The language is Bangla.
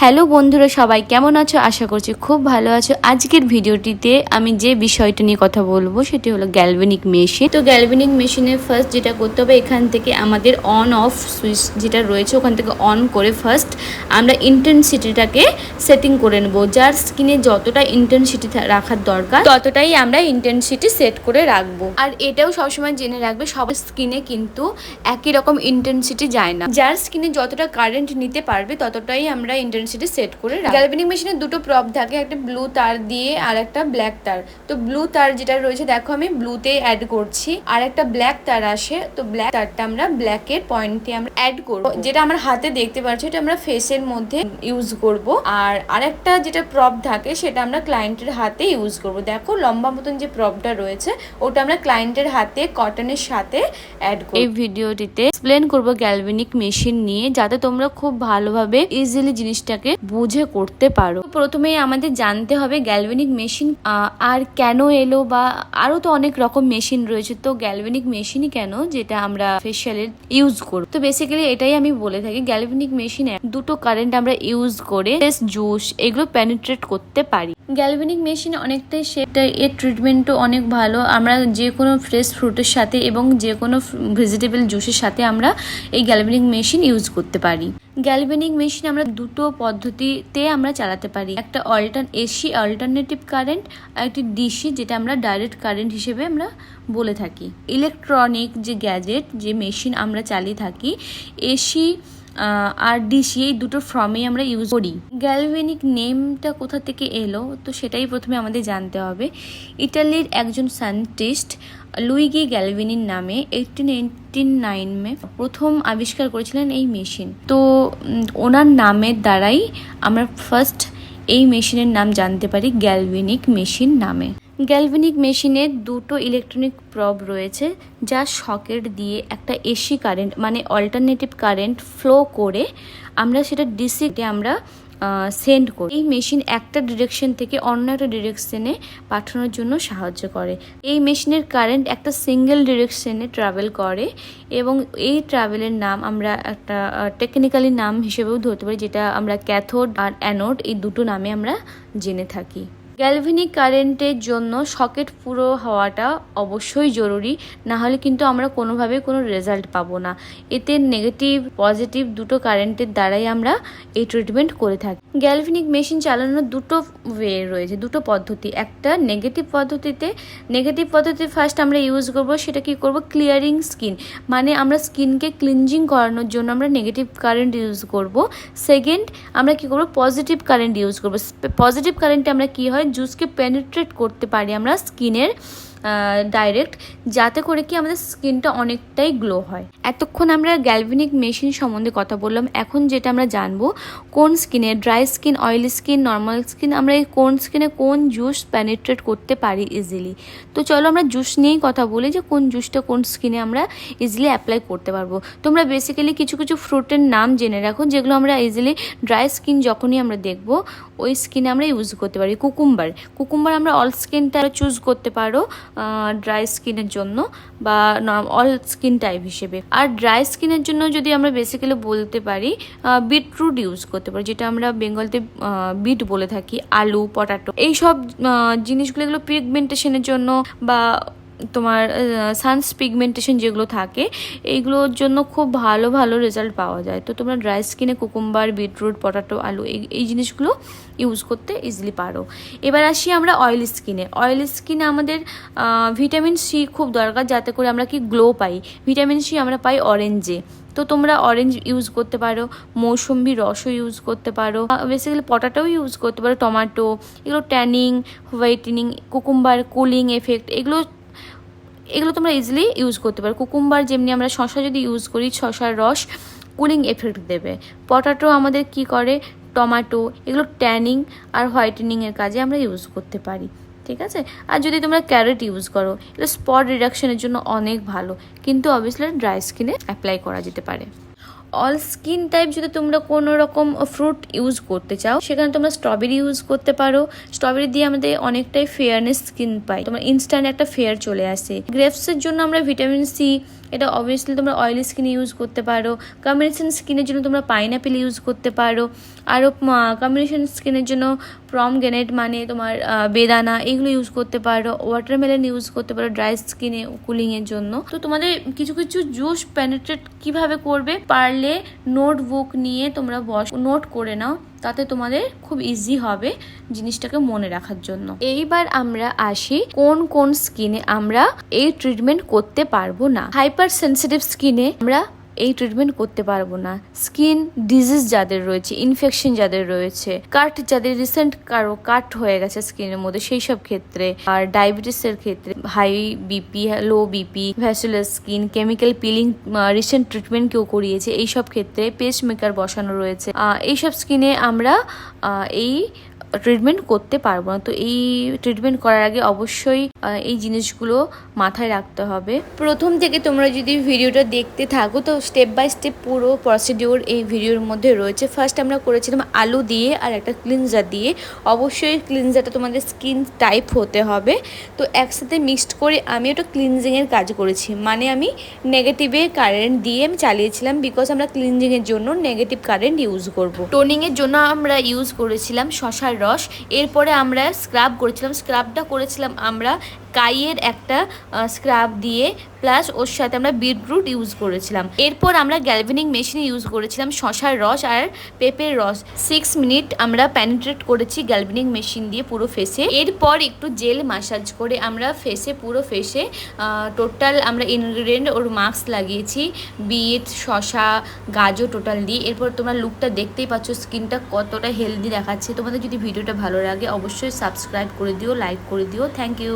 হ্যালো বন্ধুরা, সবাই কেমন আছো? আশা করছি খুব ভালো আছো। আজকের ভিডিওটিতে আমি যে বিষয়টা নিয়ে কথা বলবো সেটি হলো গ্যালভেনিক মেশিন। তো গ্যালভেনিক মেশিনের ফার্স্ট যেটা করতে হবে, এখান থেকে আমাদের অন অফ সুইচ যেটা রয়েছে ওখান থেকে অন করে ফার্স্ট আমরা ইন্টেন্সিটিটাকে সেটিং করে নেবো। যার স্কিনে যতটা ইন্টেন্সিটি রাখার দরকার ততটাই আমরা ইন্টেন্সিটি সেট করে রাখবো। আর এটাও সবসময় জেনে রাখবে, সবার স্কিনে কিন্তু একই রকম ইন্টেন্সিটি যায় না। যার স্কিনে যতটা কারেন্ট নিতে পারবে ততটাই আমরা ইন্টেন্সিটি সেট করে রাখবো। গ্যালভেনিক মেশিনের দুটো প্রপ থাকে, একটা ব্লু তার দিয়ে আর একটা ব্ল্যাক তার। তো ব্লু তার যেটা রয়েছে দেখো আমি ব্লুতে অ্যাড করছি, আর একটা ব্ল্যাক তার আসে, তো ব্ল্যাক তারটা আমরা ব্ল্যাকের পয়েন্টে আমরা অ্যাড করবো। যেটা আমার হাতে দেখতে পাচ্ছি এটা আমরা ফেসের মধ্যে ইউজ করব। আর আরেকটা যেটা প্রপ থাকে সেটা আমরা ক্লায়েন্টের হাতে ইউজ করব। দেখো লম্বা মতন যে প্রপটা রয়েছে ওটা আমরা ক্লায়েন্টের হাতে কটনের সাথে অ্যাড করব। এই ভিডিওটিতে এক্সপ্লেন করব গ্যালভেনিক মেশিন নিয়ে, যাতে তোমরা খুব ভালোভাবে ইজিলি জিনিসটাকে বুঝে করতে পারো। প্রথমেই আমাদের জানতে হবে গ্যালভেনিক মেশিন আর কেন এলো, বা আরো তো অনেক রকম মেশিন রয়েছে, তো গ্যালভেনিক মেশিনই কেন যেটা আমরা ফেশিয়ালের ইউজ করব। তো বেসিক্যালি এটাই আমি বলে থাকি, গ্যালভেনিক মেশিনে দুটো কারেন্ট আমরা ইউজ করে ফেস জুস এগুলো পেনিট্রেট করতে পারি। গ্যালভেনিক মেশিন অনেকটাই সেটা, এর ট্রিটমেন্টও অনেক ভালো। আমরা যে কোনো ফ্রেশ ফ্রুটের সাথে এবং যে কোনো ভেজিটেবল জুসের সাথে আমরা এই গ্যালভেনিক মেশিন ইউজ করতে পারি। গ্যালভেনিক মেশিন আমরা দুটো পদ্ধতিতে আমরা চালাতে পারি, একটা এসি অল্টারনেটিভ কারেন্ট আর একটি ডিসি যেটা আমরা ডাইরেক্ট কারেন্ট হিসেবে আমরা বলে থাকি। ইলেকট্রনিক যে গ্যাজেট যে মেশিন আমরা চালিয়ে থাকি, এসি আর ডিসি এই দুটো ফর্মেই আমরা ইউজ করি। গ্যালভেনিক নেমটা কোথা থেকে এলো, তো সেটাই প্রথমে আমাদের জানতে হবে। ইটালির একজন সায়েন্টিস্ট লুইগি গ্যালভেনির নামে 1889 প্রথম আবিষ্কার করেছিলেন এই মেশিন। তো ওনার নামের দ্বারাই আমরা ফার্স্ট এই মেশিনের নাম জানতে পারি গ্যালভেনিক মেশিন নামে। গ্যালভেনিক মেশিনের দুটো ইলেকট্রনিক প্রব রয়েছে, যা সকেট দিয়ে একটা এসি কারেন্ট মানে অল্টারনেটিভ কারেন্ট ফ্লো করে আমরা সেটা ডিসিতে আমরা সেন্ড করি। এই মেশিন একটা ডিরেকশন থেকে অন্য একটা ডিরেকশনে পাঠানোর জন্য সাহায্য করে। এই মেশিনের কারেন্ট একটা সিঙ্গেল ডিরেকশনে ট্রাভেল করে এবং এই ট্রাভেলের নাম আমরা একটা টেকনিক্যালি নাম হিসেবেও ধরতে পারি, যেটা আমরা ক্যাথোড আর অ্যানোড এই দুটো নামে আমরা জেনে থাকি। গ্যালভেনিক কারেন্টের জন্য সকেট পুরো হওয়াটা অবশ্যই জরুরি, না হলে কিন্তু আমরা কোনোভাবে কোনো রেজাল্ট পাবো না। এতে নেগেটিভ পজিটিভ দুটো কারেন্টের দ্বারাই আমরা এই ট্রিটমেন্ট করে থাকি। গ্যালভেনিক মেশিন চালানোর দুটো ওয়ে রয়েছে, দুটো পদ্ধতি। একটা নেগেটিভ পদ্ধতি ফার্স্ট আমরা ইউজ করব। সেটা কি করব, ক্লিয়ারিং স্কিন, মানে আমরা স্কিনকে ক্লিনজিং করানোর জন্য আমরা নেগেটিভ কারেন্ট ইউজ করব। সেকেন্ড আমরা কি করব, পজিটিভ কারেন্ট ইউজ করব। পজিটিভ কারেন্টে আমরা কি হয়, জুসকে পেনিট্রেট করতে পারি আমরা স্কিনের ডাইরেক্ট, যাতে করে কি আমাদের স্কিনটা অনেকটাই গ্লো হয়। এতক্ষণ আমরা গ্যালভেনিক মেশিন সম্বন্ধে কথা বললাম। এখন যেটা আমরা জানবো, কোন স্কিনে, dry skin, oily skin, normal skin, আমরা এই কোন স্কিনে কোন জুস পেনিট্রেট করতে পারি ইজিলি। তো চলো আমরা জুস নিয়েই কথা বলি, যে কোন জুসটা কোন স্কিনে আমরা ইজিলি অ্যাপ্লাই করতে পারবো। তোমরা বেসিক্যালি কিছু কিছু ফ্রুটের নাম জেনে রাখো, যেগুলো আমরা ইজিলি ড্রাই স্কিন যখনই আমরা দেখবো ওই স্কিনে আমরা ইউজ করতে পারি। কুকুম্বার আমরা অল স্কিনটা চুজ করতে পারো ড্রাই স্কিনের জন্য বা অল স্কিন টাইপ হিসেবে। আর ড্রাই স্কিনের জন্য যদি আমরা বেসিক্যালি বলতে পারি বিটরুট ইউজ করতে পারি, যেটা আমরা বেঙ্গলতে বিট বলে থাকি, আলু, পটাটো, এইসব জিনিসগুলো এগুলো পিগমেন্টেশনের জন্য বা তোমার সানস পিগমেন্টেশন যেগুলো থাকে এইগুলোর জন্য খুব ভালো ভালো রেজাল্ট পাওয়া যায়। তো তোমরা ড্রাই স্কিনে কুকুম্বার, বিটরুট, পটাটো, আলু এই জিনিসগুলো ইউজ করতে ইজিলি পারো। এবার আসি আমরা অয়েলি স্কিনে আমাদের ভিটামিন সি খুব দরকার, যাতে করে আমরা কি গ্লো পাই। ভিটামিন সি আমরা পাই অরেঞ্জে, তো তোমরা অরেঞ্জ ইউজ করতে পারো, মৌসুম্বি রসও ইউজ করতে পারো, বেসিক্যালি পটাটোও ইউজ করতে পারো, টমেটো, এগুলো tanning, whitening, cucumber cooling effect, এগুলো তোমরা ইজিলি ইউজ করতে পারো। কুকুম্বার যেমনি আমরা শসা যদি ইউজ করি, শসার রস কুলিং এফেক্ট দেবে। পটাটো আমাদের কি করে, টমেটো, এগুলো ট্যানিং আর হোয়াইটেনিংয়ের কাজে আমরা ইউজ করতে পারি, ঠিক আছে। আর যদি তোমরা ক্যারেট ইউজ করো, এটা স্পট রিডাকশনের জন্য অনেক ভালো, কিন্তু অবভিয়াসলি ড্রাই স্কিনে অ্যাপ্লাই করা যেতে পারে। অল স্কিন টাইপ যদি তোমরা কোনো রকম ফ্রুট ইউজ করতে চাও সেখানে তোমরা স্ট্রবেরি ইউজ করতে পারো। স্ট্রবেরি দিয়ে আমাদের অনেকটাই ফেয়ারনেস স্কিন পাই, তোমার ইনস্ট্যান্ট একটা ফেয়ার চলে আসে। গ্রেপসের জন্য আমরা ভিটামিন সি, এটা অবভিয়াসলি তোমরা অয়েলি স্কিনে ইউজ করতে পারো। কম্বিনেশন স্কিনের জন্য তোমরা পাইনঅ্যাপেল ইউজ করতে পারো। আরও কম্বিনেশন স্কিনের জন্য প্রমগ্রেনেট মানে তোমার বেদানা এগুলো ইউজ করতে পারো। ওয়াটারমেলন ইউজ করতে পারো ড্রাই স্কিনে কুলিংয়ের জন্য। তো তোমাদের কিছু কিছু জুস পেনিট্রেট কিভাবে করবে পারলে নোটবুক নিয়ে তোমরা নোট করে নাও, তাতে তোমাদের খুব ইজি হবে জিনিসটাকে মনে রাখার জন্য। এইবার আমরা আসি কোন কোন স্কিনে আমরা এই ট্রিটমেন্ট করতে পারবো না। হাইপার সেন্সিটিভ স্কিনে আমরা এই ট্রিটমেন্ট করতে পারবো না। স্কিন ডিজিজ যাদের রয়েছে, ইনফেকশন যাদের রয়েছে, কাট যাদের রিসেন্ট কারো কাট হয়ে গেছে স্কিনের মধ্যে সেই সব ক্ষেত্রে, আর ডায়াবেটিসের ক্ষেত্রে, high BP, low BP, vascular skin, chemical peeling recent treatment কেউ করিয়েছে এই সব ক্ষেত্রে, পেস্ট মেকার বসানো রয়েছে, এইসব স্কিনে আমরা এই ট্রিটমেন্ট করতে পারবো না। তো এই ট্রিটমেন্ট করার আগে অবশ্যই এই জিনিসগুলো মাথায় রাখতে হবে। প্রথম থেকে তোমরা যদি ভিডিওটা দেখতে থাকো তো স্টেপ বাই স্টেপ পুরো প্রসিডিওর এই ভিডিওর মধ্যে রয়েছে। ফার্স্ট আমরা করেছিলাম আলু দিয়ে আর একটা ক্লিনজার দিয়ে। অবশ্যই ক্লিনজারটা তোমাদের স্কিন টাইপ হতে হবে। তো একসাথে মিক্সড করে আমি ওটা ক্লিনজিংয়ের কাজ করেছি, মানে আমি নেগেটিভে কারেন্ট দিয়ে আমি চালিয়েছিলাম, বিকজ আমরা ক্লিনজিংয়ের জন্য নেগেটিভ কারেন্ট ইউজ করব। টোনিংয়ের জন্য আমরা ইউজ করেছিলাম শসার রস। এরপরে আমরা স্ক্রাব করেছিলাম, স্ক্রাবটা করেছিলাম আমরা কাইয়ের একটা স্ক্রাব দিয়ে, প্লাস ওর সাথে আমরা বিটরুট ইউজ করেছিলাম। এরপর আমরা গ্যালভেনিক মেশিনে ইউজ করেছিলাম শসার রস আর পেঁপের রস। 6 মিনিট আমরা প্যানিট্রেট করেছি গ্যালভেনিক মেশিন দিয়ে পুরো ফেসে। এরপর একটু জেল মাসাজ করে আমরা ফেসে পুরো ফেসে টোটাল আমরা ইনগ্রিডিয়েন্ট ওর মাস্ক লাগিয়েছি, বিট, শসা, গাজর টোটাল দিয়ে। এরপর তোমরা লুকটা দেখতেই পাচ্ছ স্কিনটা কতটা হেলদি দেখাচ্ছে। তোমাদের যদি ভিডিওটা ভালো লাগে অবশ্যই সাবস্ক্রাইব করে দিও, লাইক করে দিও। Thank you.